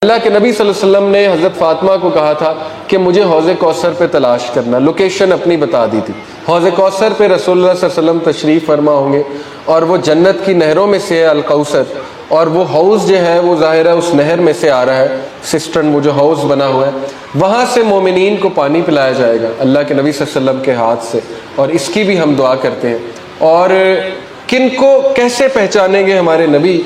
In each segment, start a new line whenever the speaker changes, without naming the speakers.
اللہ کے نبی صلی اللہ علیہ وسلم نے حضرت فاطمہ کو کہا تھا کہ مجھے حوض کوثر پہ تلاش کرنا، لوکیشن اپنی بتا دی تھی۔ حوض کوثر پہ رسول اللہ صلی اللہ علیہ وسلم تشریف فرما ہوں گے، اور وہ جنت کی نہروں میں سے ہے الکوثر، اور وہ حوض جو ہے وہ ظاہر ہے اس نہر میں سے آ رہا ہے، سسٹرن وہ جو حوض بنا ہوا ہے، وہاں سے مومنین کو پانی پلایا جائے گا اللہ کے نبی صلی اللہ علیہ وسلم کے ہاتھ سے، اور اس کی بھی ہم دعا کرتے ہیں۔ اور کن کو کیسے پہچانیں گے ہمارے نبی؟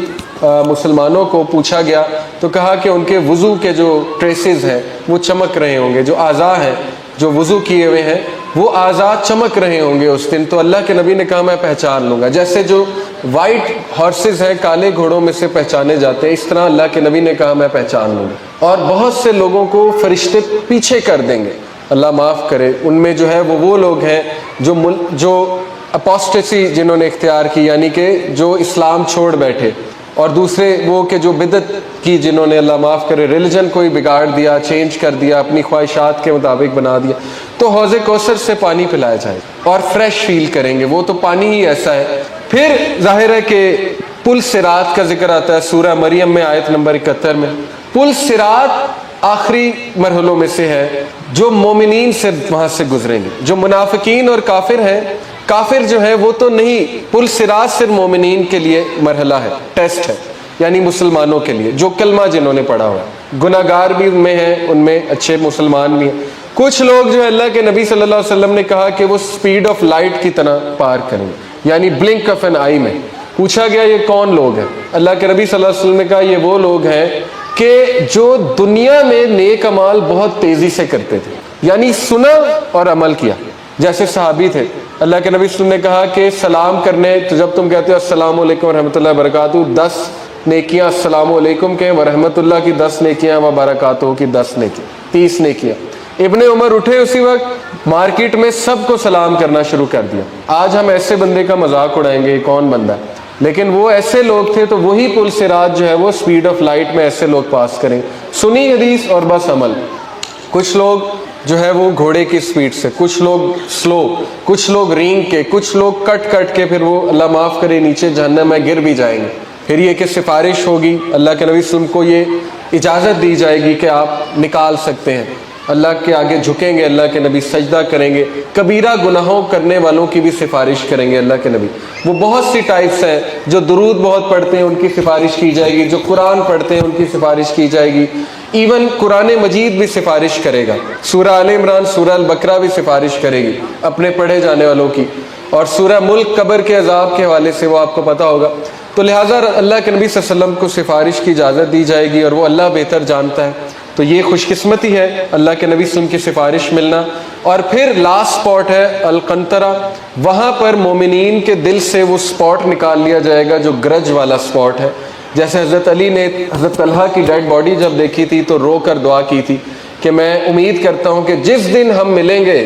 مسلمانوں کو پوچھا گیا تو کہا کہ ان کے وضو کے جو ٹریسز ہیں وہ چمک رہے ہوں گے، جو اعضاء ہیں جو وضو کیے ہوئے ہیں وہ اعضاء چمک رہے ہوں گے اس دن، تو اللہ کے نبی نے کہا میں پہچان لوں گا۔ جیسے جو وائٹ ہارسز ہیں، کالے گھوڑوں میں سے پہچانے جاتے ہیں، اس طرح اللہ کے نبی نے کہا میں پہچان لوں گا۔ اور بہت سے لوگوں کو فرشتے پیچھے کر دیں گے، اللہ معاف کرے، ان میں جو ہے وہ لوگ ہیں جو اپوسٹیسی جنہوں نے اختیار کی، یعنی کہ جو اسلام چھوڑ بیٹھے، اور دوسرے وہ کہ جو بدعت کی، جنہوں نے اللہ معاف کرے ریلیجن کو ہی بگاڑ دیا، چینج کر دیا، اپنی خواہشات کے مطابق بنا دیا۔ تو حوض کوثر سے پانی پلایا جائے اور فریش فیل کریں گے، وہ تو پانی ہی ایسا ہے۔ پھر ظاہر ہے کہ پل صراط کا ذکر آتا ہے سورہ مریم میں آیت نمبر 71 میں۔ پل صراط آخری مرحلوں میں سے ہے جو مومنین سے وہاں سے گزریں گے۔ جو منافقین اور کافر ہیں، کافر جو ہے وہ تو نہیں، پل صراط صرف مومنین کے لیے مرحلہ ہے، ٹیسٹ ہے، یعنی مسلمانوں کے لیے جو کلمہ جنہوں نے پڑھا ہوا ہے۔ گناہ گار بھی ان میں ہیں، ان میں اچھے مسلمان بھی ہیں۔ کچھ لوگ جو ہے اللہ کے نبی صلی اللہ علیہ وسلم نے کہا کہ وہ سپیڈ آف لائٹ کی طرح پار کریں گے، یعنی بلنک آف این آئی میں۔ پوچھا گیا یہ کون لوگ ہیں؟ اللہ کے نبی صلی اللہ علیہ وسلم نے کہا یہ وہ لوگ ہیں کہ جو دنیا میں نیک اعمال بہت تیزی سے کرتے تھے، یعنی سنا اور عمل کیا۔ جیسے صحابی تھے، اللہ کے نبی صلی اللہ علیہ وسلم نے کہا کہ سلام کرنے، تو جب تم کہتے ہو السلام علیکم ورحمۃ اللہ وبرکاتہ، 10 نیکیاں السلام علیکم کے، ورحمۃ اللہ کی 10 نیکیاں، وبرکاتہ کی 10 نیکیاں، 30 نیکیاں۔ ابن عمر اٹھے اسی وقت، مارکیٹ میں سب کو سلام کرنا شروع کر دیا۔ آج ہم ایسے بندے کا مذاق اڑائیں گے، کون بندہ ہے؟ لیکن وہ ایسے لوگ تھے، تو وہی پل صراط جو ہے وہ سپیڈ آف لائٹ میں ایسے لوگ پاس کریں، سنی حدیث اور بس عمل۔ کچھ لوگ جو ہے وہ گھوڑے کی سپیڈ سے، کچھ لوگ سلو، کچھ لوگ رینگ کے، کچھ لوگ کٹ کے، پھر وہ اللہ معاف کرے نیچے جہنم میں گر بھی جائیں گے۔ پھر یہ کہ سفارش ہوگی، اللہ کے نبی صلی اللہ علیہ وسلم کو یہ اجازت دی جائے گی کہ آپ نکال سکتے ہیں۔ اللہ کے آگے جھکیں گے اللہ کے نبی، سجدہ کریں گے، کبیرہ گناہوں کرنے والوں کی بھی سفارش کریں گے اللہ کے نبی۔ وہ بہت سی ٹائپس ہیں، جو درود بہت پڑھتے ہیں ان کی سفارش کی جائے گی، جو قرآن پڑھتے ہیں ان کی سفارش کی جائے گی، ایون قرآن مجید بھی سفارش کرے گا، سورہ آل عمران، سورہ البقرہ بھی سفارش کرے گی اپنے پڑھے جانے والوں کی، اور سورہ ملک قبر کے عذاب کے حوالے سے وہ آپ کو پتہ ہوگا۔ تو لہٰذا اللہ کے نبی صلی اللہ علیہ وسلم کو سفارش کی اجازت دی جائے گی، اور وہ اللہ بہتر جانتا ہے۔ تو یہ خوش قسمتی ہے اللہ کے نبی صلی اللہ علیہ وسلم کی سفارش ملنا۔ اور پھر لاسٹ سپاٹ ہے القنطرہ، وہاں پر مومنین کے دل سے وہ سپاٹ نکال لیا جائے گا جو گرج والا سپاٹ ہے۔ جیسے حضرت علی نے حضرت طلحہ کی ڈیڈ باڈی جب دیکھی تھی تو رو کر دعا کی تھی کہ میں امید کرتا ہوں کہ جس دن ہم ملیں گے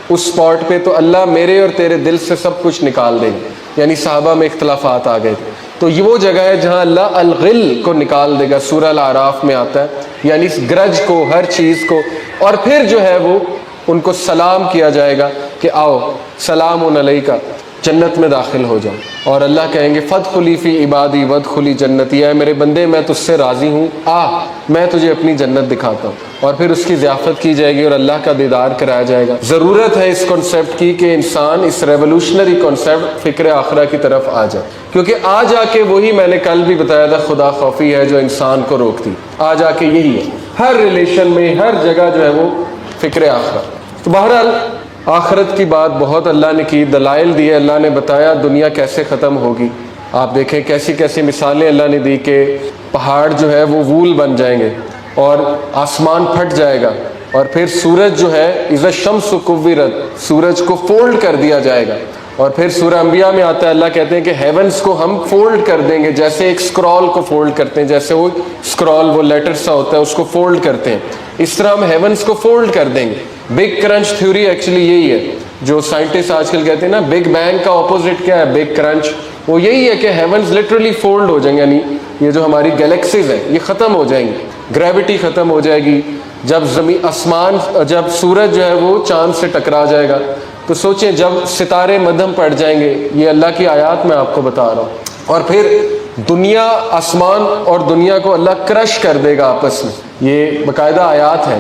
اس سپاٹ پہ تو اللہ میرے اور تیرے دل سے سب کچھ نکال دیں گے، یعنی صحابہ میں اختلافات آ گئے تھے۔ تو یہ وہ جگہ ہے جہاں اللہ الغل کو نکال دے گا، سورہ الاعراف میں آتا ہے، یعنی اس گرج کو، ہر چیز کو۔ اور پھر جو ہے وہ ان کو سلام کیا جائے گا کہ آؤ سلام علیکہ، جنت میں داخل ہو جاؤ، اور اللہ کہیں گے فادخلی فی عبادی وادخلی جنتی، اے میرے بندے میں تجھ سے راضی ہوں، میں تجھے اپنی جنت دکھاتا ہوں۔ اور پھر اس کی ضیافت کی جائے گی اور اللہ کا دیدار کرایا جائے گا۔ ضرورت ہے اس کانسیپٹ کی کہ انسان اس ریولوشنری کانسیپٹ فکر آخرہ کی طرف آ جائے، کیونکہ آ جا کے وہی میں نے کل بھی بتایا تھا خدا خوفی ہے جو انسان کو روکتی، آ جا کے یہی ہے ہر ریلیشن میں، ہر جگہ جو ہے وہ فکر آخرہ۔ تو بہرحال آخرت کی بات بہت اللہ نے کی، دلائل دیے، اللہ نے بتایا دنیا کیسے ختم ہوگی۔ آپ دیکھیں کیسی کیسی مثالیں اللہ نے دی کہ پہاڑ جو ہے وہ وول بن جائیں گے، اور آسمان پھٹ جائے گا، اور پھر سورج جو ہے اذا الشمس کورت، سورج کو فولڈ کر دیا جائے گا۔ اور پھر سورہ انبیاء میں آتا ہے اللہ کہتے ہیں کہ ہیونز کو ہم فولڈ کر دیں گے، جیسے ایک اسکرول کو فولڈ کرتے ہیں، جیسے وہ اسکرول وہ لیٹر سا ہوتا ہے اس کو فولڈ کرتے ہیں، اس طرح ہم ہیونز کو فولڈ کر دیں گے۔ بگ کرنچ تھیوری ایکچولی یہی ہے، جو سائنٹسٹ آج کل کہتے ہیں نا بگ بینگ کا اپوزٹ کیا ہے، بگ کرنچ، وہ یہی ہے کہ ہیونز لٹرلی فولڈ ہو جائیں گے، یعنی یہ جو ہماری گلیکسیز ہیں یہ ختم ہو جائیں گی، گریوٹی ختم ہو جائے گی، جب جب سورج جو ہے وہ چاند سے ٹکرا جائے گا، تو سوچیں جب ستارے مدھم پڑ جائیں گے، یہ اللہ کی آیات میں آپ کو بتا رہا ہوں۔ اور پھر دنیا، آسمان اور دنیا کو اللہ کرش کر دے گا آپس میں، یہ باقاعدہ آیات ہیں،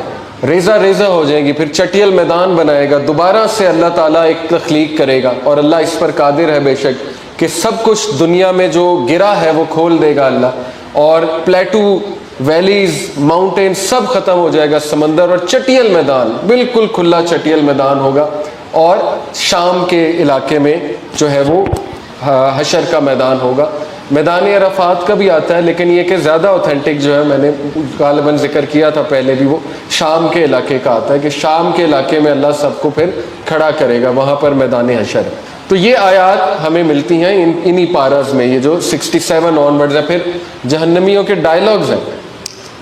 ریزہ ریزہ ہو جائیں گی، پھر چٹیل میدان بنائے گا، دوبارہ سے اللہ تعالیٰ ایک تخلیق کرے گا، اور اللہ اس پر قادر ہے بے شک کہ سب کچھ دنیا میں جو گرا ہے وہ کھول دے گا اللہ، اور پلیٹو، ویلیز، ماؤنٹین سب ختم ہو جائے گا، سمندر، اور چٹیل میدان، بالکل کھلا چٹیل میدان ہوگا، اور شام کے علاقے میں جو ہے وہ حشر کا میدان ہوگا۔ میدان عرفات کا بھی آتا ہے، لیکن یہ کہ زیادہ اوتھینٹک جو ہے، میں نے غالباً ذکر کیا تھا پہلے بھی، وہ شام کے علاقے کا آتا ہے کہ شام کے علاقے میں اللہ سب کو پھر کھڑا کرے گا، وہاں پر میدان حشر ہے۔ تو یہ آیات ہمیں ملتی ہیں انہی پاراز میں، یہ جو 67 آنورڈز ہے۔ پھر جہنمیوں کے ڈائلاگز ہیں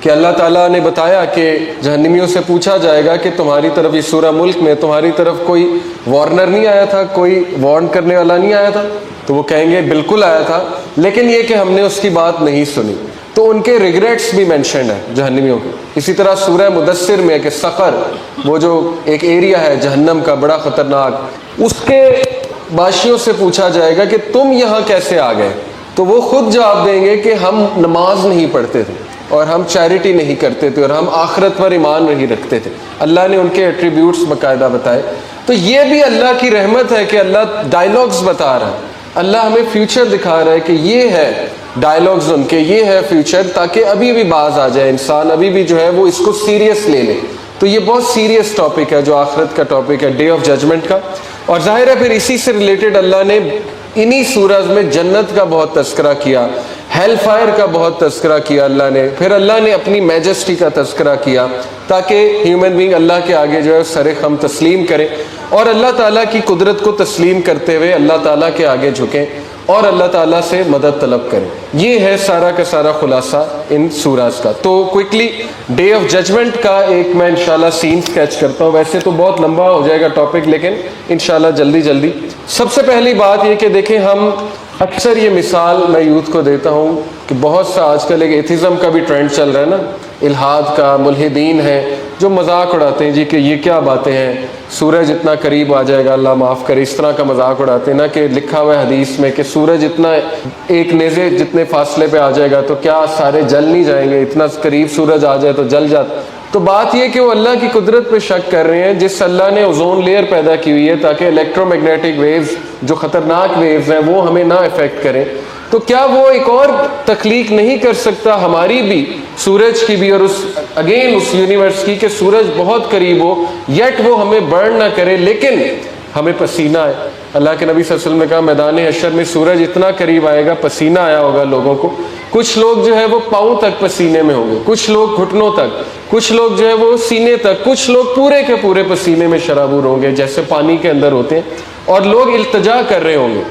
کہ اللہ تعالیٰ نے بتایا کہ جہنمیوں سے پوچھا جائے گا کہ تمہاری طرف، یہ سورہ ملک میں، تمہاری طرف کوئی وارنر نہیں آیا تھا، کوئی وارن کرنے والا نہیں آیا تھا؟ تو وہ کہیں گے بالکل آیا تھا، لیکن یہ کہ ہم نے اس کی بات نہیں سنی۔ تو ان کے ریگریٹس بھی مینشنڈ ہیں جہنمیوں کے۔ اسی طرح سورہ مدثر میں کہ سقر، وہ جو ایک ایریا ہے جہنم کا بڑا خطرناک، اس کے باشیوں سے پوچھا جائے گا کہ تم یہاں کیسے آ گئے؟ تو وہ خود جواب دیں گے کہ ہم نماز نہیں پڑھتے تھے، اور ہم چیریٹی نہیں کرتے تھے، اور ہم آخرت پر ایمان نہیں رکھتے تھے۔ اللہ نے ان کے ایٹریبیوٹس باقاعدہ بتائے۔ تو یہ بھی اللہ کی رحمت ہے کہ اللہ ڈائلاگز بتا رہا ہے، اللہ ہمیں فیوچر دکھا رہا ہے کہ یہ ہے ڈائلاگز ان کے، یہ ہے فیوچر، تاکہ ابھی بھی باز آ جائے انسان، ابھی بھی جو ہے وہ اس کو سیریس لے لے۔ تو یہ بہت سیریس ٹاپک ہے جو آخرت کا ٹاپک ہے، ڈے آف ججمنٹ کا۔ اور ظاہر ہے پھر اسی سے ریلیٹڈ اللہ نے انہی سورج میں جنت کا بہت تذکرہ کیا، ہیل فائر کا بہت تذکرہ کیا اللہ نے، پھر اللہ نے اپنی میجسٹی کا تذکرہ کیا، تاکہ ہیومن بینگ اللہ کے آگے جو ہے سر خم تسلیم کرے، اور اللہ تعالیٰ کی قدرت کو تسلیم کرتے ہوئے اللہ تعالیٰ کے آگے جھکیں اور اللہ تعالیٰ سے مدد طلب کریں۔ یہ ہے سارا کا سارا خلاصہ ان سوراز کا۔ تو کوئکلی ڈے آف ججمنٹ کا ایک میں انشاءاللہ سین سکیچ کرتا ہوں، ویسے تو بہت لمبا ہو جائے گا ٹاپک، لیکن انشاءاللہ جلدی جلدی۔ سب سے پہلی بات یہ کہ دیکھیں، ہم اکثر یہ مثال میں یوتھ کو دیتا ہوں کہ بہت سا آج کل ایک ایتھزم کا بھی ٹرینڈ چل رہا ہے نا، الحاد کا، ملحدین ہیں جو مذاق اڑاتے ہیں جی کہ یہ کیا باتیں ہیں، سورج اتنا قریب آ جائے گا، اللہ معاف کرے، اس طرح کا مذاق اڑاتے ہیں نا، کہ لکھا ہوا ہے حدیث میں کہ سورج اتنا ایک نیزے جتنے فاصلے پہ آ جائے گا تو کیا سارے جل نہیں جائیں گے؟ اتنا قریب سورج آ جائے تو جل جاتا۔ تو بات یہ کہ وہ اللہ کی قدرت پہ شک کر رہے ہیں، جس اللہ نے اوزون لیئر پیدا کی ہوئی ہے تاکہ الیکٹرو میگنیٹک ویوز جو خطرناک ویوز ہیں وہ ہمیں نہ افیکٹ کریں، تو کیا وہ ایک اور تخلیق نہیں کر سکتا ہماری بھی، سورج کی بھی، اور اس یونیورس کی، کہ سورج بہت قریب ہو یٹ وہ ہمیں برن نہ کرے لیکن ہمیں پسینہ آئے؟ اللہ کے نبی صلی اللہ علیہ وسلم نے کہا میدان حشر میں سورج اتنا قریب آئے گا، پسینہ آیا ہوگا لوگوں کو، کچھ لوگ جو ہے وہ پاؤں تک پسینے میں ہوں گے، کچھ لوگ گھٹنوں تک، کچھ لوگ جو ہے وہ سینے تک، کچھ لوگ پورے کے پورے پسینے میں شرابور ہوں گے جیسے پانی کے اندر ہوتے ہیں، اور لوگ التجا کر رہے ہوں گے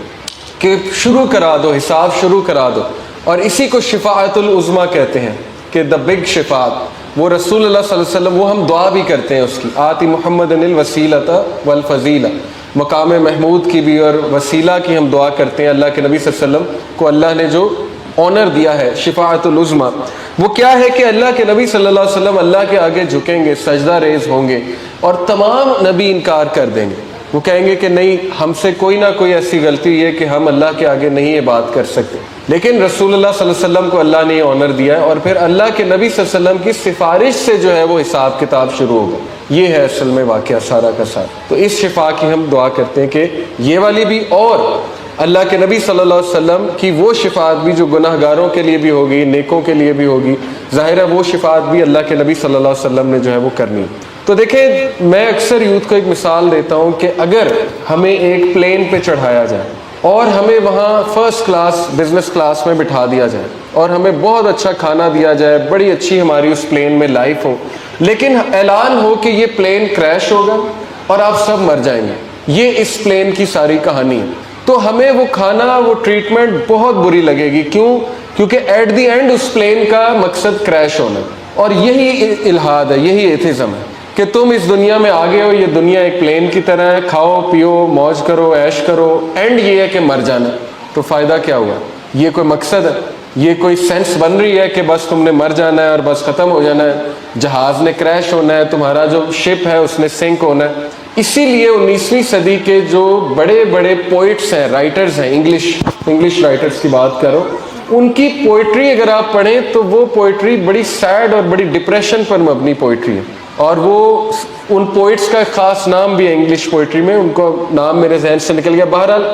کہ شروع کرا دو، حساب شروع کرا دو۔ اور اسی کو شفاعت العظمیٰ کہتے ہیں کہ دا بگ شفاعت، وہ رسول اللہ صلی اللہ علیہ وسلم، وہ ہم دعا بھی کرتے ہیں اس کی، آتی محمد الوسیلۃ والفضیلہ، مقام محمود کی بھی اور وسیلہ کی ہم دعا کرتے ہیں۔ اللہ کے نبی صلی اللہ علیہ وسلم کو اللہ نے جو آنر دیا ہے شفاعت العظمیٰ، وہ کیا ہے کہ اللہ کے نبی صلی اللہ علیہ وسلم اللہ کے آگے جھکیں گے، سجدہ ریز ہوں گے، اور تمام نبی انکار کر دیں گے، وہ کہیں گے کہ نہیں، ہم سے کوئی نہ کوئی ایسی غلطی ہوئی ہے کہ ہم اللہ کے آگے نہیں یہ بات کر سکتے، لیکن رسول اللہ صلی اللہ علیہ وسلم کو اللہ نے یہ آنر دیا ہے، اور پھر اللہ کے نبی صلی اللہ علیہ وسلم کی سفارش سے جو ہے وہ حساب کتاب شروع ہوگا۔ یہ ہے اصل میں واقعہ سارا کا سارا۔ تو اس شفاء کی ہم دعا کرتے ہیں کہ یہ والی بھی، اور اللہ کے نبی صلی اللہ علیہ وسلم کی وہ شفاعت بھی جو گناہ گاروں کے لیے بھی ہوگی، نیکوں کے لیے بھی ہوگی، ظاہر ہے وہ شفاعت بھی اللہ کے نبی صلی اللہ علیہ وسلم نے جو ہے وہ کرنی۔ تو دیکھیں، میں اکثر یوتھ کو ایک مثال دیتا ہوں کہ اگر ہمیں ایک پلین پہ چڑھایا جائے اور ہمیں وہاں فرسٹ کلاس، بزنس کلاس میں بٹھا دیا جائے، اور ہمیں بہت اچھا کھانا دیا جائے، بڑی اچھی ہماری اس پلین میں لائف ہو، لیکن اعلان ہو کہ یہ پلین کریش ہوگا اور آپ سب مر جائیں گے، یہ اس پلین کی ساری کہانی ہے، تو ہمیں وہ کھانا، وہ ٹریٹمنٹ بہت بری لگے گی۔ کیوں؟ کیونکہ ایٹ دی اینڈ اس پلین کا مقصد کریش ہونا، اور یہی الحاد ہے، یہی ایتھزم ہے کہ تم اس دنیا میں آگے ہو، یہ دنیا ایک پلین کی طرح ہے، کھاؤ پیو موج کرو عیش کرو، اینڈ یہ ہے کہ مر جانا، تو فائدہ کیا ہوا؟ یہ کوئی مقصد ہے؟ یہ کوئی سینس بن رہی ہے کہ بس تم نے مر جانا ہے اور بس ختم ہو جانا ہے، جہاز نے کریش ہونا ہے، تمہارا جو شپ ہے اس نے سنک ہونا ہے؟ اسی لیے 19ویں صدی کے جو بڑے بڑے پوئٹس ہیں، رائٹرز ہیں، انگلش رائٹرز کی بات کرو، ان کی پوئٹری اگر آپ پڑھیں تو وہ پوئٹری بڑی سیڈ اور بڑی ڈپریشن پر مبنی پوئٹری ہے، اور وہ ان پوئٹس کا ایک خاص نام بھی ہے انگلش پوئٹری میں، ان کو نام میرے ذہن سے نکل گیا، بہرحال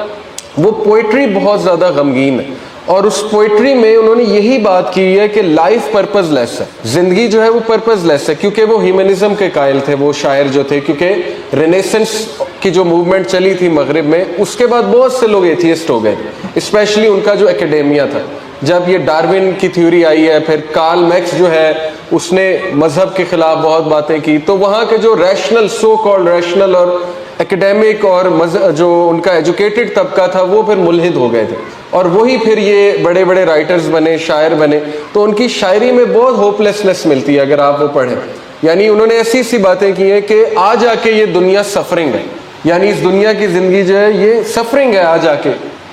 وہ پوئٹری بہت زیادہ غمگین ہے، اور اس پوئٹری میں انہوں نے یہی بات کی ہے کہ لائف پرپز لیس ہے، زندگی جو ہے وہ پرپز لیس ہے، کیونکہ وہ ہیومنزم کے قائل تھے وہ شاعر جو تھے، کیونکہ رینیسنس کی جو موومنٹ چلی تھی مغرب میں، اس کے بعد بہت سے لوگ ایتھیسٹ ہو گئے، اسپیشلی ان کا جو اکیڈیمیا تھا، جب یہ ڈارون کی تھیوری آئی ہے، پھر کارل میکس جو ہے اس نے مذہب کے خلاف بہت باتیں کی، تو وہاں کے جو ریشنل سو کالڈ ریشنل اور اکیڈیمک اور جو ان کا ایجوکیٹڈ طبقہ تھا وہ پھر ملحد ہو گئے تھے، اور وہی پھر یہ بڑے بڑے رائٹرز بنے، شاعر بنے، تو ان کی شاعری میں بہت ہوپ لیسنس ملتی ہے اگر آپ وہ پڑھیں، یعنی انہوں نے ایسی سی باتیں کی ہیں کہ آ جا کے یہ دنیا سفرنگ ہے، یعنی اس دنیا کی زندگی جو ہے یہ سفرنگ ہے، آ جا کے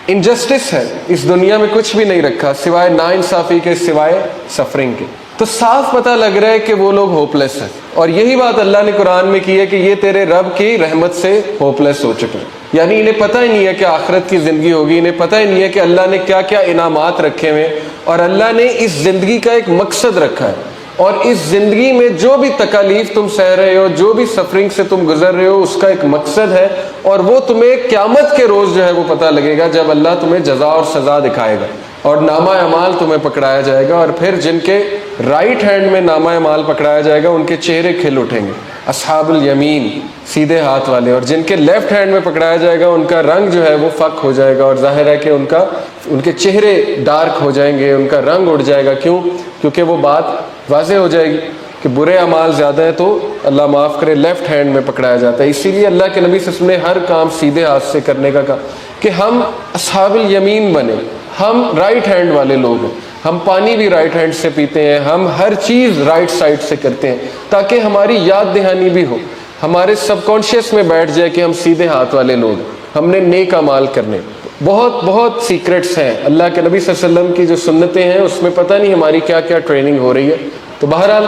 انجسٹس ہے، اس دنیا میں کچھ بھی نہیں رکھا سوائے ناانصافی کے، سوائے سفرنگ کے، تو صاف پتہ لگ رہا ہے کہ وہ لوگ ہوپ لیس ہیں، اور یہی بات اللہ نے قرآن میں کی ہے کہ یہ تیرے رب کی رحمت سے ہوپ لیس ہو چکے ہیں، یعنی انہیں پتہ ہی نہیں ہے کہ آخرت کی زندگی ہوگی، انہیں پتہ ہی نہیں ہے کہ اللہ نے کیا کیا انعامات رکھے ہوئے، اور اللہ نے اس زندگی کا ایک مقصد رکھا ہے، اور اس زندگی میں جو بھی تکالیف تم سہ رہے ہو، جو بھی سفرنگ سے تم گزر رہے ہو، اس کا ایک مقصد ہے، اور وہ تمہیں قیامت کے روز جو ہے وہ پتہ لگے گا، جب اللہ تمہیں جزا اور سزا دکھائے گا، اور نامہ اعمال تمہیں پکڑایا جائے گا، اور پھر جن کے رائٹ ہینڈ میں نامہ اعمال پکڑایا جائے گا ان کے چہرے کھل اٹھیں گے، اصحاب الیمین، سیدھے ہاتھ والے، اور جن کے لیفٹ ہینڈ میں پکڑایا جائے گا ان کا رنگ جو ہے وہ فک ہو جائے گا، اور ظاہر ہے کہ ان کے چہرے ڈارک ہو جائیں گے، ان کا رنگ اڑ جائے گا، کیوں؟ کیونکہ وہ بات واضح ہو جائے گی کہ برے اعمال زیادہ ہیں تو اللہ معاف کرے لیفٹ ہینڈ میں پکڑایا جاتا ہے، اسی لیے اللہ کے نبی صلی اللہ علیہ وسلم نے ہر کام سیدھے ہاتھ سے کرنے کا کہا کہ ہم اصحاب الیمین بنے، ہم رائٹ ہینڈ والے لوگ ہیں، ہم پانی بھی رائٹ ہینڈ سے پیتے ہیں، ہم ہر چیز رائٹ سائڈ سے کرتے ہیں، تاکہ ہماری یاد دہانی بھی ہو، ہمارے سب کانشیس میں بیٹھ جائے کہ ہم سیدھے ہاتھ والے لوگ ہیں، ہم نے نیک اعمال کرنے۔ بہت بہت سیکرٹس ہیں اللہ کے نبی صلی اللہ علیہ وسلم کی جو سنتیں ہیں، اس میں پتہ نہیں ہماری کیا کیا ٹریننگ ہو رہی ہے۔ تو بہرحال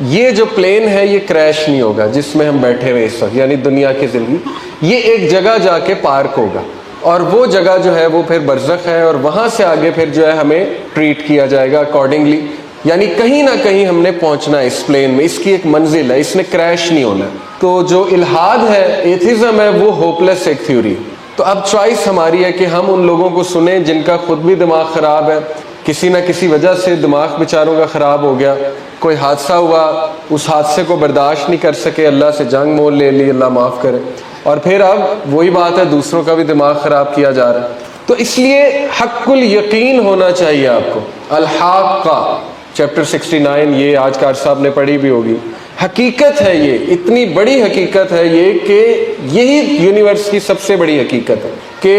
یہ جو پلین ہے یہ کریش نہیں ہوگا جس میں ہم بیٹھے ہوئے اس وقت، یعنی دنیا کی زندگی، یہ ایک جگہ جا کے پارک ہوگا، اور وہ جگہ جو ہے وہ پھر برزخ ہے، اور وہاں سے آگے پھر جو ہے ہمیں ٹریٹ کیا جائے گا اکارڈنگلی، یعنی کہیں نہ کہیں ہم نے پہنچنا ہے اس پلین میں، اس کی ایک منزل ہے، اس نے کریش نہیں ہونا۔ تو جو الحاد ہے، ایتھیزم ہے، وہ ہوپ لیس ایک تھیوری ہے۔ تو اب چوائس ہماری ہے کہ ہم ان لوگوں کو سنیں جن کا خود بھی دماغ خراب ہے، کسی نہ کسی وجہ سے دماغ بیچاروں کا خراب ہو گیا، کوئی حادثہ ہوا، اس حادثے کو برداشت نہیں کر سکے، اللہ سے جنگ مول لے لی، اللہ معاف کرے، اور پھر اب وہی بات ہے دوسروں کا بھی دماغ خراب کیا جا رہا ہے۔ تو اس لیے حق الیقین ہونا چاہیے آپ کو۔ الحاقہ چیپٹر 69، یہ آج کار صاحب نے پڑھی بھی ہوگی، حقیقت ہے، یہ اتنی بڑی حقیقت ہے یہ کہ یہی یونیورس کی سب سے بڑی حقیقت ہے کہ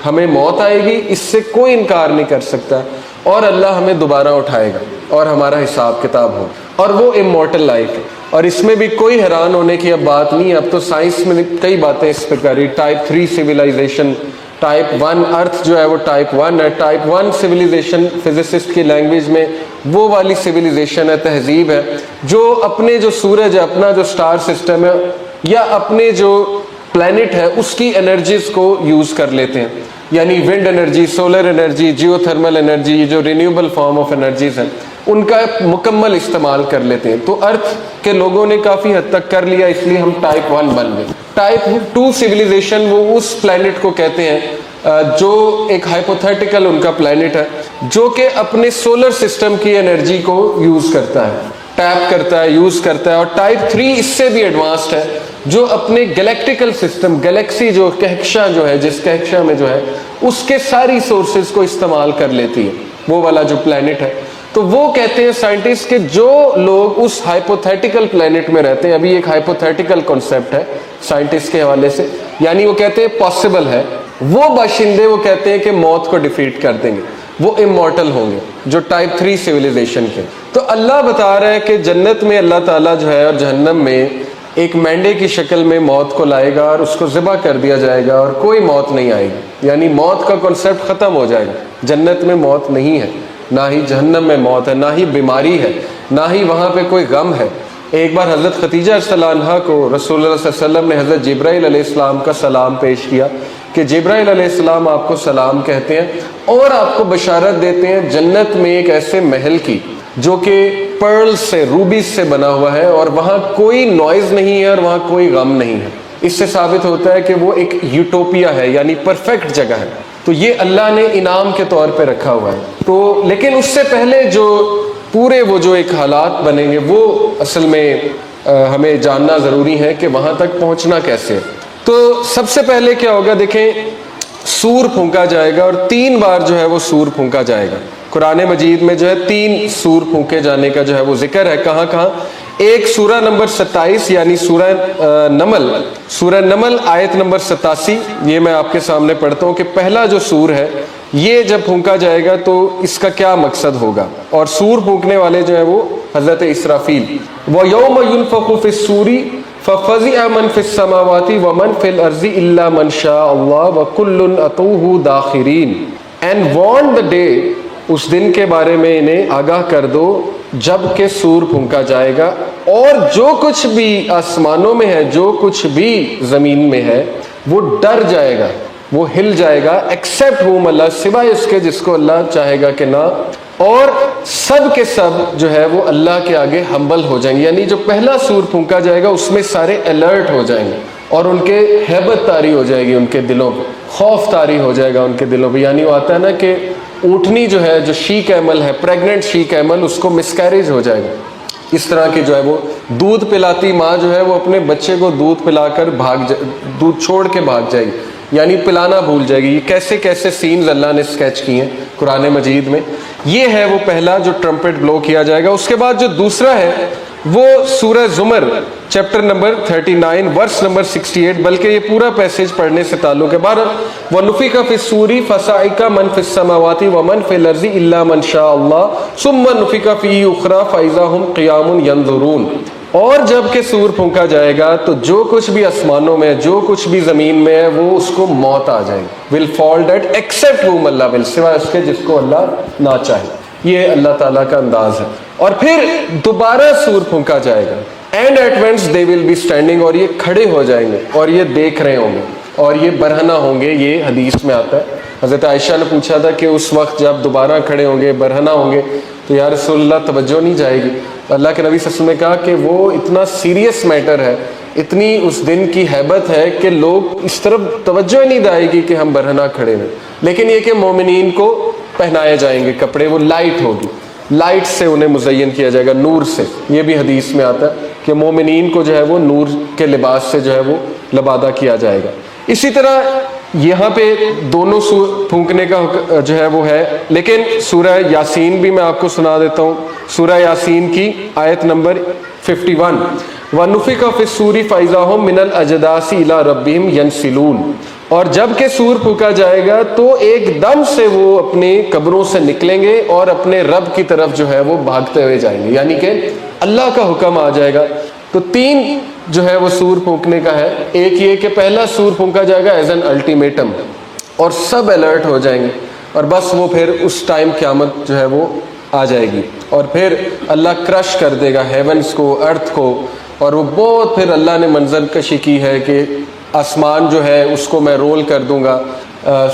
ہمیں موت آئے گی، اس سے کوئی انکار نہیں کر سکتا، اور اللہ ہمیں دوبارہ اٹھائے گا اور ہمارا حساب کتاب ہو، اور وہ امورٹل لائف ہے، اور اس میں بھی کوئی حیران ہونے کی اب بات نہیں ہے۔ اب تو سائنس میں کئی باتیں اس پہ کری، ٹائپ 3 سویلائزیشن، ٹائپ 1 ارتھ جو ہے وہ ٹائپ 1 ہے، ٹائپ 1 سویلائزیشن فزسسٹ کی لینگویج میں وہ والی سویلائزیشن ہے، تہذیب ہے، جو اپنے جو سورج ہے، اپنا جو سٹار سسٹم ہے، یا اپنے جو پلانٹ ہے اس کی انرجیز کو یوز کر لیتے ہیں، یعنی wind energy, solar energy, geothermal energy, جو رینیوبل فارم آف انرجیز ہیں، ان کا مکمل استعمال کر لیتے ہیں۔ تو ارتھ کے لوگوں نے کافی حد تک کر لیا، اس لیے ہم ٹائپ 1 بن گئے۔ ٹائپ 2 سویلائزیشن وہ اس پلانٹ کو کہتے ہیں جو ایک ہائپوتھیٹیکل ان کا پلانٹ ہے، جو کہ اپنے سولر سسٹم کی انرجی کو یوز کرتا ہے، ٹیپ کرتا ہے، یوز کرتا ہے۔ اور ٹائپ 3 اس سے بھی ایڈوانسڈ ہے، جو اپنے گلیکٹیکل سسٹم، گلیکسی جو کہکشاں جو ہے، جس کہکشاں میں جو ہے اس کے ساری سورسز کو استعمال کر لیتی ہے، وہ والا جو پلانٹ ہے۔ تو وہ کہتے ہیں سائنٹسٹ کہ جو لوگ اس ہائپوتھیٹیکل پلانٹ میں رہتے ہیں، ابھی ایک ہائپوتھیٹیکل کنسیپٹ ہے سائنٹسٹ کے حوالے سے، یعنی وہ کہتے ہیں پاسبل ہے، وہ باشندے وہ کہتے ہیں کہ موت کو ڈیفیٹ کر دیں گے، وہ امورٹل ہوں گے، جو ٹائپ 3 سویلائزیشن کے۔ تو اللہ بتا رہا ہے کہ جنت میں اللہ تعالیٰ جو ہے، اور جہنم میں ایک مینڈے کی شکل میں موت کو لائے گا، اور اس کو ذبح کر دیا جائے گا، اور کوئی موت نہیں آئے گی، یعنی موت کا کنسیپٹ ختم ہو جائے گا۔ جنت میں موت نہیں ہے، نہ ہی جہنم میں موت ہے، نہ ہی بیماری ہے، نہ ہی وہاں پہ کوئی غم ہے۔ ایک بار حضرت خدیجہ رضی اللہ عنہا کو رسول اللہ صلی اللہ علیہ وسلم نے حضرت جبرائیل علیہ السلام کا سلام پیش کیا کہ جبرائیل علیہ السلام آپ کو سلام کہتے ہیں اور آپ کو بشارت دیتے ہیں جنت میں ایک ایسے محل کی جو کہ پرل سے، روبیز سے بنا ہوا ہے، اور وہاں کوئی نوائز نہیں ہے اور وہاں کوئی غم نہیں ہے۔ اس سے ثابت ہوتا ہے کہ وہ ایک یوٹوپیا ہے، یعنی پرفیکٹ جگہ ہے۔ تو یہ اللہ نے انعام کے طور پہ رکھا ہوا ہے۔ تو لیکن اس سے پہلے جو پورے وہ جو ایک حالات بنیں گے، وہ اصل میں ہمیں جاننا ضروری ہے کہ وہاں تک پہنچنا کیسے ہے۔ تو سب سے پہلے کیا ہوگا، دیکھیں سور پھونکا جائے گا، اور 3 بار جو ہے وہ سور پھونکا جائے گا۔ قرآن مجید میں جو ہے 3 سور پھونکے جانے کا جو ہے وہ ذکر ہے۔ کہاں کہاں؟ ایک سورہ نمبر 27 یعنی سورہ نمل آیت نمبر 87، یہ میں آپ کے سامنے پڑھتا ہوں کہ پہلا جو سور ہے یہ جب پھونکا جائے گا تو اس کا کیا مقصد ہوگا، اور سور پھونکنے والے جو ہیں وہ حضرت اسرافیل۔ وَيَوْمَ يُنفَخُ فِي الصُّورِ فَفَزِعَ مَنْ فِي السَّمَاوَاتِ وَمَنْ فِي الْأَرْضِ إِلَّا مَنْ شَاءَ اللَّهُ وَكُلٌّ أَتَوْهُ دَاخِرِينَ and warn the day، اس دن کے بارے میں انہیں آگاہ کر دو جب کہ سور پھونکا جائے گا، اور جو کچھ بھی آسمانوں میں ہے، جو کچھ بھی زمین میں ہے، وہ ڈر جائے گا، وہ ہل جائے گا، ایکسیپٹ ہوم اللہ، سوائے اس کے جس کو اللہ چاہے گا کہ نہ، اور سب کے سب جو ہے وہ اللہ کے آگے ہمبل ہو جائیں گے۔ یعنی جو پہلا سور پھونکا جائے گا اس میں سارے الرٹ ہو جائیں گے، اور ان کے ہیبت طاری ہو جائے گی، ان کے دلوں پہ خوف طاری ہو جائے گا ان کے دلوں پہ۔ یعنی وہ آتا ہے نا کہ اونٹنی جو ہے، جو شیک ایمل ہے، پریگننٹ شیک ایمل، اس کو مسکیریج ہو جائے گا۔ اس طرح کی جو ہے وہ دودھ پلاتی ماں جو ہے وہ اپنے بچے کو دودھ پلا کر دودھ چھوڑ کے بھاگ جائے گی، یعنی پلانا بھول جائے گی۔ یہ کیسے کیسے سینز اللہ نے اسکیچ کیے ہیں قرآن مجید میں۔ یہ ہے وہ پہلا جو ٹرمپٹ بلو کیا جائے گا۔ اس کے بعد جو دوسرا ہے وہ سورہ زمر چیپٹر نمبر 39 ورس نمبر 68، بلکہ یہ پورا پیسیج پڑھنے سے تعلق ہے۔ وَنُفِخَ فِي الصُّورِ فَصَعِقَ مَنْ فِي السَّمَاوَاتِ وَمَنْ فِي الْأَرْضِ إِلَّا مَنْ شَاءَ اللَّهُ ثُمَّ نُفِخَ فِيهِ أُخْرَى فَإِذَا هُمْ قِيَامٌ يَنظُرُونَ۔ اور جب کہ سور پھونکا جائے گا تو جو کچھ بھی آسمانوں میں، جو کچھ بھی زمین میں ہے، وہ اس کو موت آ جائے گی۔ will fall dead except whom Allah will، سوائے اس کے جس کو اللہ نہ چاہے۔ یہ اللہ تعالیٰ کا انداز ہے۔ اور پھر دوبارہ سور پھونکا جائے گا، and at once they will be standing, اور یہ کھڑے ہو جائیں گے اور یہ دیکھ رہے ہوں گے اور یہ برہنہ ہوں گے۔ یہ حدیث میں آتا ہے، حضرت عائشہ نے پوچھا تھا کہ اس وقت جب دوبارہ کھڑے ہوں گے، برہنہ ہوں گے، تو یا رسول اللہ توجہ نہیں جائے گی؟ اللہ کے نبی صلی اللہ علیہ وسلم نے کہا کہ وہ اتنا سیریس میٹر ہے، اتنی اس دن کی ہیبت ہے کہ لوگ اس طرف توجہ نہیں دائے گی کہ ہم برہنہ کھڑے ہیں۔ لیکن یہ کہ مومنین کو پہنائے جائیں گے کپڑے، وہ لائٹ ہوگی، لائٹ سے انہیں مزین کیا جائے گا، نور سے۔ یہ بھی حدیث میں آتا ہے کہ مومنین کو جو ہے وہ نور کے لباس سے جو ہے وہ لبادہ کیا جائے گا۔ اسی طرح یہاں پہ دونوں سور پھونکنے کا جو ہے وہ ہے، لیکن سورہ یاسین بھی میں آپ کو سنا دیتا ہوں۔ سورہ یاسین کی آیت نمبر 51، وَنُفِخَ فِي الصُّورِ فَإِذَا هُم مِّنَ الْأَجْدَاثِ إِلَىٰ رَبِّهِمْ يَنْسِلُونَ۔ اور جب کہ سور پھونکا جائے گا تو ایک دم سے وہ اپنے قبروں سے نکلیں گے اور اپنے رب کی طرف جو ہے وہ بھاگتے ہوئے جائیں گے، یعنی کہ اللہ کا حکم آ جائے گا۔ تو 3 جو ہے وہ سور پھونکنے کا ہے۔ ایک یہ کہ پہلا سور پھونکا جائے گا ایز این الٹیمیٹم، اور سب الرٹ ہو جائیں گے، اور بس وہ پھر اس ٹائم قیامت جو ہے وہ آ جائے گی، اور پھر اللہ کرش کر دے گا ہیونس کو، ارتھ کو، اور وہ بہت پھر اللہ نے منظر کشی کی ہے کہ آسمان جو ہے اس کو میں رول کر دوں گا،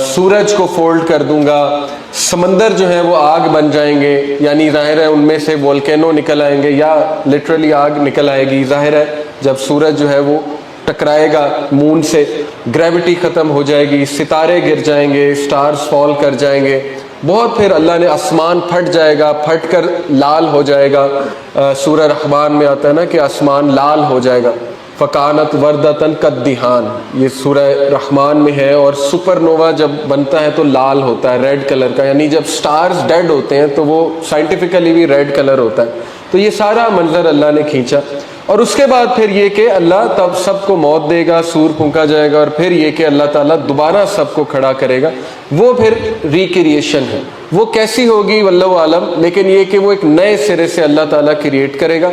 سورج کو فولڈ کر دوں گا، سمندر جو ہے وہ آگ بن جائیں گے، یعنی ظاہر ہے ان میں سے وولکینو نکل آئیں گے یا لٹرلی آگ نکل آئے گی۔ ظاہر ہے جب سورج جو ہے وہ ٹکرائے گا مون سے، گریوٹی ختم ہو جائے گی، ستارے گر جائیں گے، سٹارز فال کر جائیں گے، بہت پھر اللہ نے آسمان پھٹ جائے گا، پھٹ کر لال ہو جائے گا۔ سورہ رحمان میں آتا ہے نا کہ آسمان لال ہو جائے گا، فکانت وردتن کالدہان، یہ سورہ رحمان میں ہے۔ اور سپر نووا جب بنتا ہے تو لال ہوتا ہے، ریڈ کلر کا، یعنی جب سٹارز ڈیڈ ہوتے ہیں تو وہ سائنٹیفکلی بھی ریڈ کلر ہوتا ہے۔ تو یہ سارا منظر اللہ نے کھینچا، اور اس کے بعد پھر یہ کہ اللہ تب سب کو موت دے گا، سور پھونکا جائے گا، اور پھر یہ کہ اللہ تعالیٰ دوبارہ سب کو کھڑا کرے گا۔ وہ پھر ریکریشن ہے، وہ کیسی ہوگی واللہ عالم، لیکن یہ کہ وہ ایک نئے سرے سے اللہ تعالیٰ کریٹ کرے گا۔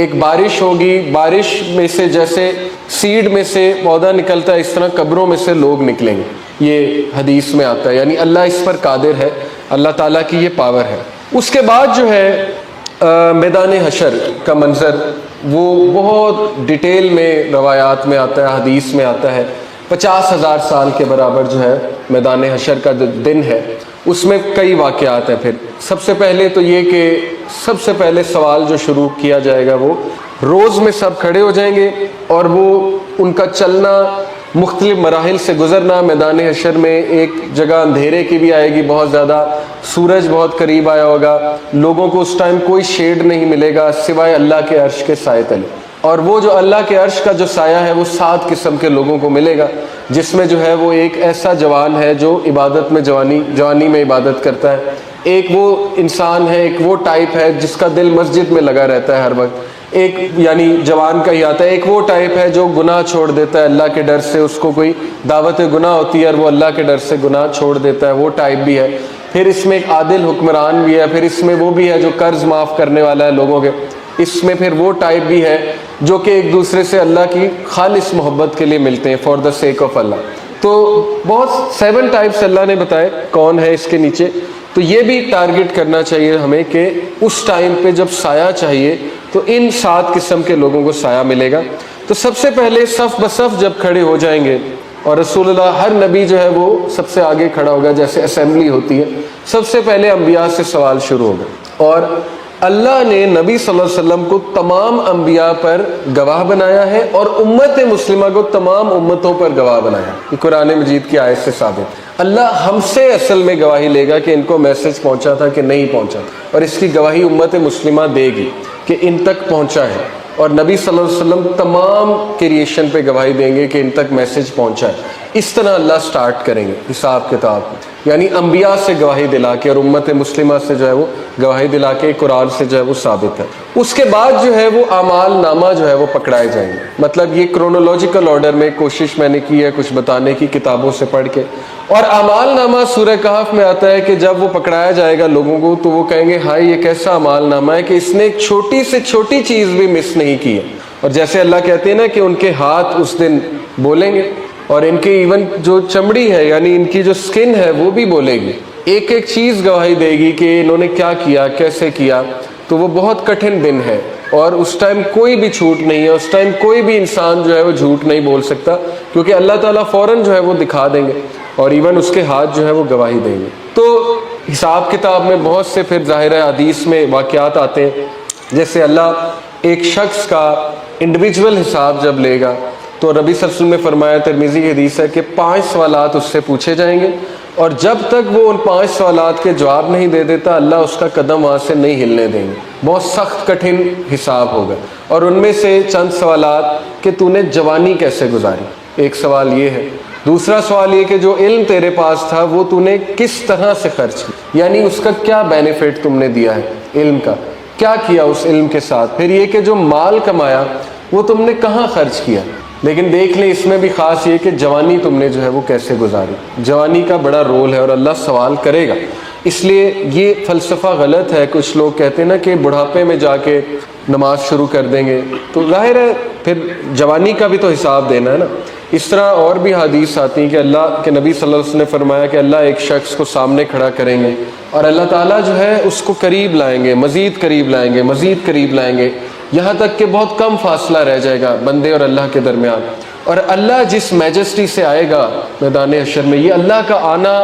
ایک بارش ہوگی، بارش میں سے جیسے سیڈ میں سے پودا نکلتا ہے، اس طرح قبروں میں سے لوگ نکلیں گے۔ یہ حدیث میں آتا ہے، یعنی اللہ اس پر قادر ہے، اللہ تعالیٰ کی یہ پاور ہے۔ اس کے بعد جو ہے میدان حشر کا منظر، وہ بہت ڈیٹیل میں روایات میں آتا ہے، حدیث میں آتا ہے 50,000 سال کے برابر جو ہے میدان حشر کا دن ہے، اس میں کئی واقعات ہیں۔ پھر سب سے پہلے تو یہ کہ سب سے پہلے سوال جو شروع کیا جائے گا وہ روز میں سب کھڑے ہو جائیں گے، اور وہ ان کا چلنا، مختلف مراحل سے گزرنا، میدان حشر میں ایک جگہ اندھیرے کی بھی آئے گی بہت زیادہ، سورج بہت قریب آیا ہوگا، لوگوں کو اس ٹائم کوئی شیڈ نہیں ملے گا سوائے اللہ کے عرش کے سائے تلے، اور وہ جو اللہ کے عرش کا جو سایہ ہے وہ 7 قسم کے لوگوں کو ملے گا، جس میں جو ہے وہ ایک ایسا جوان ہے جو عبادت میں جوانی میں عبادت کرتا ہے، ایک وہ انسان ہے، ایک وہ ٹائپ ہے جس کا دل مسجد میں لگا رہتا ہے ہر وقت، ایک یعنی جوان کا ہی آتا ہے، ایک وہ ٹائپ ہے جو گناہ چھوڑ دیتا ہے اللہ کے ڈر سے، اس کو کوئی دعوت گناہ ہوتی ہے اور وہ اللہ کے ڈر سے گناہ چھوڑ دیتا ہے، وہ ٹائپ بھی ہے۔ پھر اس میں ایک عادل حکمران بھی ہے، پھر اس میں وہ بھی ہے جو قرض معاف کرنے والا ہے لوگوں کے، اس میں پھر وہ ٹائپ بھی ہے جو کہ ایک دوسرے سے اللہ کی خالص محبت کے لیے ملتے ہیں، فار دا سیک آف اللہ۔ تو بہت 7 ٹائپس اللہ نے بتائے کون ہے اس کے نیچے، تو یہ بھی ٹارگٹ کرنا چاہیے ہمیں کہ اس ٹائم پہ جب سایہ چاہیے تو ان 7 قسم کے لوگوں کو سایہ ملے گا۔ تو سب سے پہلے صف بصف جب کھڑے ہو جائیں گے، اور رسول اللہ ہر نبی جو ہے وہ سب سے آگے کھڑا ہوگا، جیسے اسمبلی ہوتی ہے، سب سے پہلے انبیاء سے سوال شروع ہوگا، اور اللہ نے نبی صلی اللہ علیہ وسلم کو تمام انبیاء پر گواہ بنایا ہے، اور امت مسلمہ کو تمام امتوں پر گواہ بنایا ہے۔ یہ قرآن مجید کی آیت سے ثابت۔ اللہ ہم سے اصل میں گواہی لے گا کہ ان کو میسج پہنچا تھا کہ نہیں پہنچا تھا، اور اس کی گواہی امت مسلمہ دے گی کہ ان تک پہنچا ہے، اور نبی صلی اللہ علیہ وسلم تمام کریشن پہ گواہی دیں گے کہ ان تک میسج پہنچا ہے۔ اس طرح اللہ سٹارٹ کریں گے حساب کتاب، یعنی انبیاء سے گواہی دلا کے اور امت مسلمہ سے جو ہے وہ گواہی دلا کے، قرآن سے جو ہے وہ ثابت ہے۔ اس کے بعد جو ہے وہ اعمال نامہ جو ہے وہ پکڑائے جائیں گے، مطلب یہ کرونولوجیکل آرڈر میں کوشش میں نے کی ہے کچھ بتانے کی کتابوں سے پڑھ کے۔ اور اعمال نامہ سورہ کہف میں آتا ہے کہ جب وہ پکڑایا جائے گا لوگوں کو تو وہ کہیں گے ہائے یہ کیسا اعمال نامہ ہے کہ اس نے ایک چھوٹی سے چھوٹی چیز بھی مس نہیں کی ہے۔ اور جیسے اللہ کہتے ہیں نا کہ ان کے ہاتھ اس دن بولیں گے، اور ان کی ایون جو چمڑی ہے یعنی ان کی جو سکن ہے وہ بھی بولے گی، ایک ایک چیز گواہی دے گی کہ انہوں نے کیا کیا، کیسے کیا۔ تو وہ بہت کٹھن دن ہے، اور اس ٹائم کوئی بھی چھوٹ نہیں ہے، اس ٹائم کوئی بھی انسان جو ہے وہ جھوٹ نہیں بول سکتا، کیونکہ اللہ تعالیٰ فوراً جو ہے وہ دکھا دیں گے، اور ایون اس کے ہاتھ جو ہے وہ گواہی دیں گے۔ تو حساب کتاب میں بہت سے پھر ظاہر حدیث میں واقعات آتے ہیں، جیسے اللہ ایک شخص کا انڈیویجول حساب جب لے گا تو نبی صلی اللہ علیہ وسلم نے فرمایا، ترمذی کی حدیث ہے کہ 5 سوالات اس سے پوچھے جائیں گے، اور جب تک وہ ان 5 سوالات کے جواب نہیں دے دیتا اللہ اس کا قدم وہاں سے نہیں ہلنے دیں گے۔ بہت سخت کٹھن حساب ہوگا، اور ان میں سے چند سوالات کہ تو نے جوانی کیسے گزاری، ایک سوال یہ ہے۔ دوسرا سوال یہ کہ جو علم تیرے پاس تھا وہ تو نے کس طرح سے خرچ کیا، یعنی اس کا کیا بینیفٹ تم نے دیا ہے، علم کا کیا کیا اس علم کے ساتھ۔ پھر یہ کہ جو مال کمایا وہ تم نے کہاں خرچ کیا۔ لیکن دیکھ لیں اس میں بھی خاص یہ کہ جوانی تم نے جو ہے وہ کیسے گزاری، جوانی کا بڑا رول ہے اور اللہ سوال کرے گا۔ اس لیے یہ فلسفہ غلط ہے، کچھ لوگ کہتے ہیں نا کہ بڑھاپے میں جا کے نماز شروع کر دیں گے، تو ظاہر ہے پھر جوانی کا بھی تو حساب دینا ہے نا۔ اس طرح اور بھی حدیث آتی ہیں کہ اللہ کے نبی صلی اللہ علیہ وسلم نے فرمایا کہ اللہ ایک شخص کو سامنے کھڑا کریں گے، اور اللہ تعالیٰ جو ہے اس کو قریب لائیں گے، مزید قریب لائیں گے، مزید قریب لائیں گے، یہاں تک کہ بہت کم فاصلہ رہ جائے گا بندے اور اللہ کے درمیان۔ اور اللہ جس میجسٹی سے آئے گا میدان حشر میں، یہ اللہ کا آنا،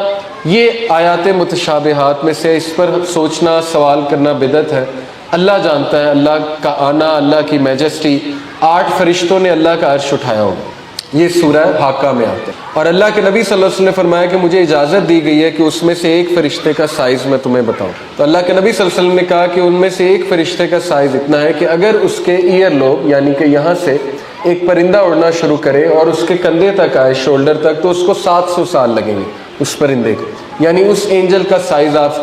یہ آیات متشابہات میں سے اس پر سوچنا سوال کرنا بدعت ہے۔ اللہ جانتا ہے اللہ کا آنا، اللہ کی میجسٹی۔ 8 فرشتوں نے اللہ کا عرش اٹھایا ہوگا، یہ سورہ حاقہ میں آتا ہے، اور اللہ کے نبی صلی اللہ علیہ وسلم نے فرمایا کہ مجھے اجازت دی گئی ہے کہ اس میں سے ایک فرشتے کا سائز میں تمہیں بتاؤں۔ تو اللہ کے نبی صلی اللہ علیہ وسلم نے کہا کہ ان میں سے ایک فرشتے کا سائز اتنا ہے کہ اگر اس کے ایئر لوب یعنی کہ یہاں سے ایک پرندہ اڑنا شروع کرے اور اس کے کندھے تک آئے، شولڈر تک، تو اس کو 700 سال لگیں گے اس پرندے کو، یعنی اس اینجل کا سائز آپ